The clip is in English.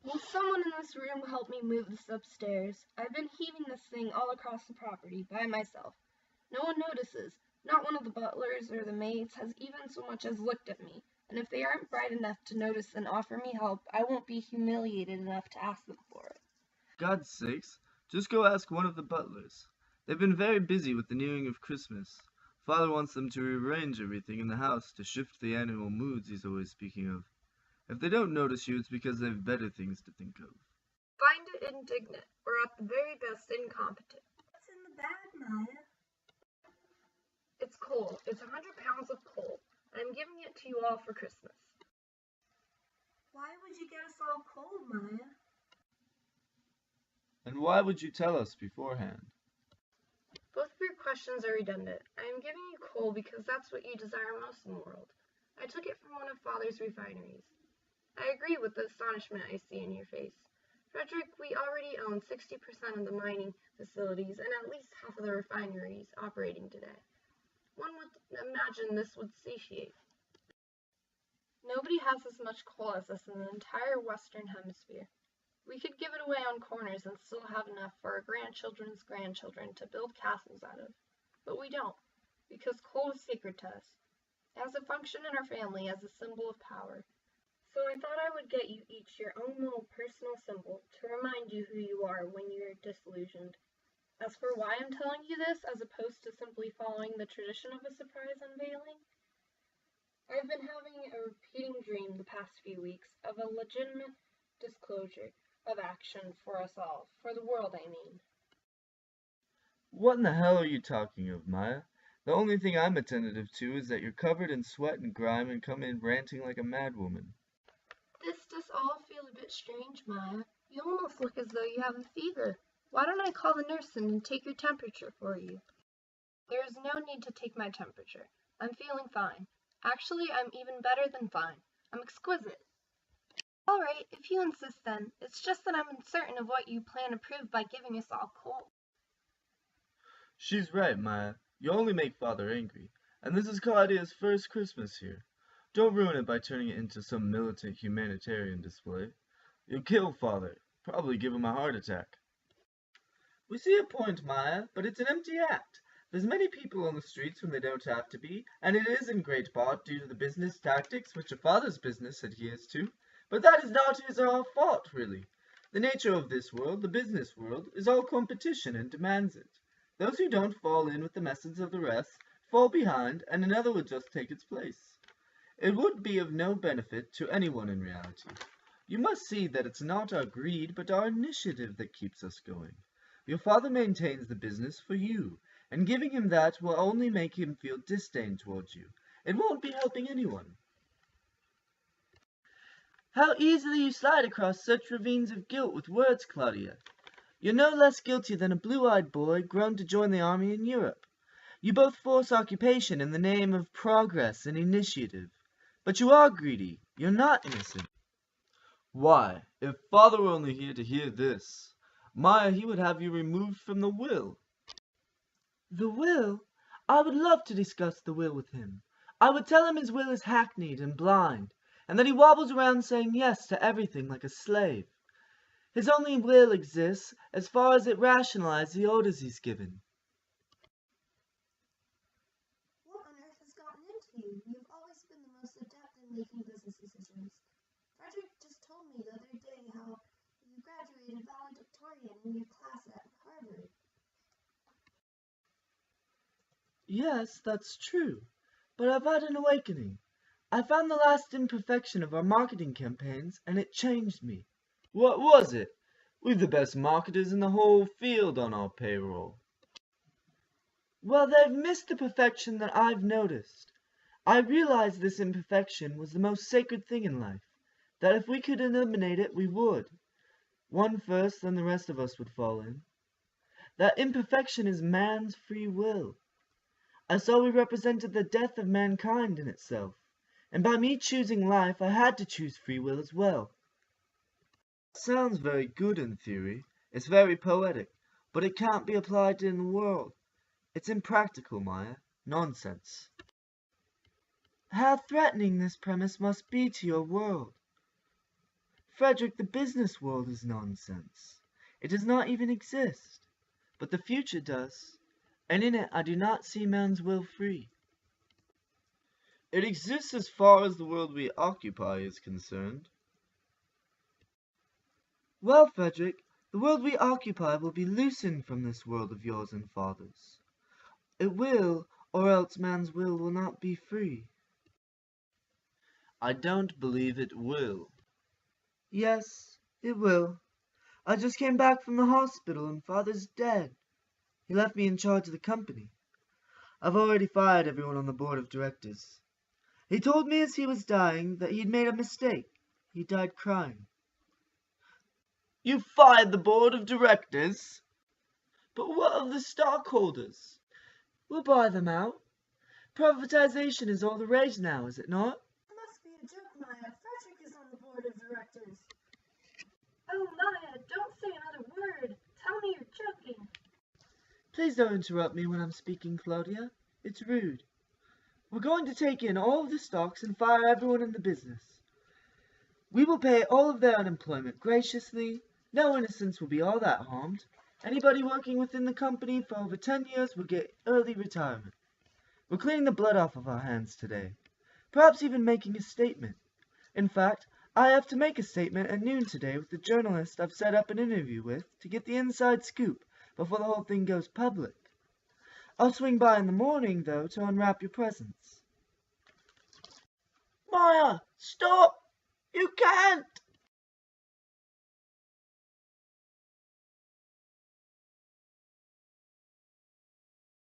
Will someone in this room help me move this upstairs? I've been heaving this thing all across the property by myself. No one notices. Not one of the butlers or the maids has even so much as looked at me, and if they aren't bright enough to notice and offer me help, I won't be humiliated enough to ask them for it. God's sakes, just go ask one of the butlers. They've been very busy with the nearing of Christmas. Father wants them to rearrange everything in the house to shift the annual moods he's always speaking of. If they don't notice you, it's because they've better things to think of. Find it indignant, or at the very best incompetent. What's in the bag, Maya? It's coal. It's 100 pounds of coal, and I'm giving it to you all for Christmas. Why would you get us all cold, Maya? And why would you tell us beforehand? Both of your questions are redundant. I am giving you coal because that's what you desire most in the world. I took it from one of Father's refineries. I agree with the astonishment I see in your face. Frederick, we already own 60% of the mining facilities and at least half of the refineries operating today. One would imagine this would satiate. Nobody has as much coal as us in the entire Western Hemisphere. We could give it away on corners and still have enough for our grandchildren's grandchildren to build castles out of. But we don't, because coal is sacred to us. It has a function in our family as a symbol of power. So I thought I would get you each your own little personal symbol to remind you who you are when you're disillusioned. As for why I'm telling you this, as opposed to simply following the tradition of a surprise unveiling, I've been having a repeating dream the past few weeks of a legitimate disclosure of action for us all, for the world I mean. What in the hell are you talking of, Maya? The only thing I'm attentive to is that you're covered in sweat and grime and come in ranting like a madwoman. This does all feel a bit strange, Maya. You almost look as though you have a fever. Why don't I call the nurse in and take your temperature for you? There is no need to take my temperature. I'm feeling fine. Actually, I'm even better than fine. I'm exquisite. All right, if you insist then. It's just that I'm uncertain of what you plan to prove by giving us all coal. She's right, Maya. You only make Father angry. And this is Claudia's first Christmas here. Don't ruin it by turning it into some militant humanitarian display. You'll kill Father. Probably give him a heart attack. We see a point, Maya, but it's an empty act. There's many people on the streets when they don't have to be, and it is in great part due to the business tactics which a father's business adheres to. But that is not his or our fault, really. The nature of this world, the business world, is all competition and demands it. Those who don't fall in with the methods of the rest fall behind, and another will just take its place. It would be of no benefit to anyone in reality. You must see that it's not our greed, but our initiative that keeps us going. Your father maintains the business for you, and giving him that will only make him feel disdain towards you. It won't be helping anyone. How easily you slide across such ravines of guilt with words, Claudia. You're no less guilty than a blue-eyed boy grown to join the army in Europe. You both force occupation in the name of progress and initiative. But you are greedy. You're not innocent. Why, if Father were only here to hear this, Maya, he would have you removed from the will. The will? I would love to discuss the will with him. I would tell him his will is hackneyed and blind, and that he wobbles around saying yes to everything like a slave. His only will exists as far as it rationalizes the orders he's given. What on earth has gotten into you? You've always been the most adept in making business decisions. Frederick just told me the other day how you graduated valedictorian in your class at Harvard. Yes, that's true, but I've had an awakening. I found the last imperfection of our marketing campaigns, and it changed me. What was it? We've the best marketers in the whole field on our payroll. Well, they've missed the perfection that I've noticed. I realized this imperfection was the most sacred thing in life, that if we could eliminate it, we would. One first, then the rest of us would fall in. That imperfection is man's free will. I saw we represented the death of mankind in itself, and by me choosing life, I had to choose free will as well. Sounds very good in theory. It's very poetic, but it can't be applied in the world. It's impractical, Maya. Nonsense. How threatening this premise must be to your world. Frederick, the business world is nonsense. It does not even exist. But the future does, and in it I do not see man's will free. It exists as far as the world we occupy is concerned. Well, Frederick, the world we occupy will be loosened from this world of yours and father's. It will, or else man's will not be free. I don't believe it will. Yes, it will. I just came back from the hospital and father's dead. He left me in charge of the company. I've already fired everyone on the board of directors. He told me as he was dying that he'd made a mistake. He died crying. You fired the board of directors? But what of the stockholders? We'll buy them out. Privatization is all the rage now, is it not? It must be a joke, Maya. Frederick is on the board of directors. Oh, Maya, don't say another word. Tell me you're joking. Please don't interrupt me when I'm speaking, Claudia. It's rude. We're going to take in all of the stocks and fire everyone in the business. We will pay all of their unemployment graciously. No innocents will be all that harmed. Anybody working within the company for over 10 years will get early retirement. We're cleaning the blood off of our hands today. Perhaps even making a statement. In fact, I have to make a statement at noon today with the journalist I've set up an interview with to get the inside scoop before the whole thing goes public. I'll swing by in the morning, though, to unwrap your presents. Maya, stop! You can't!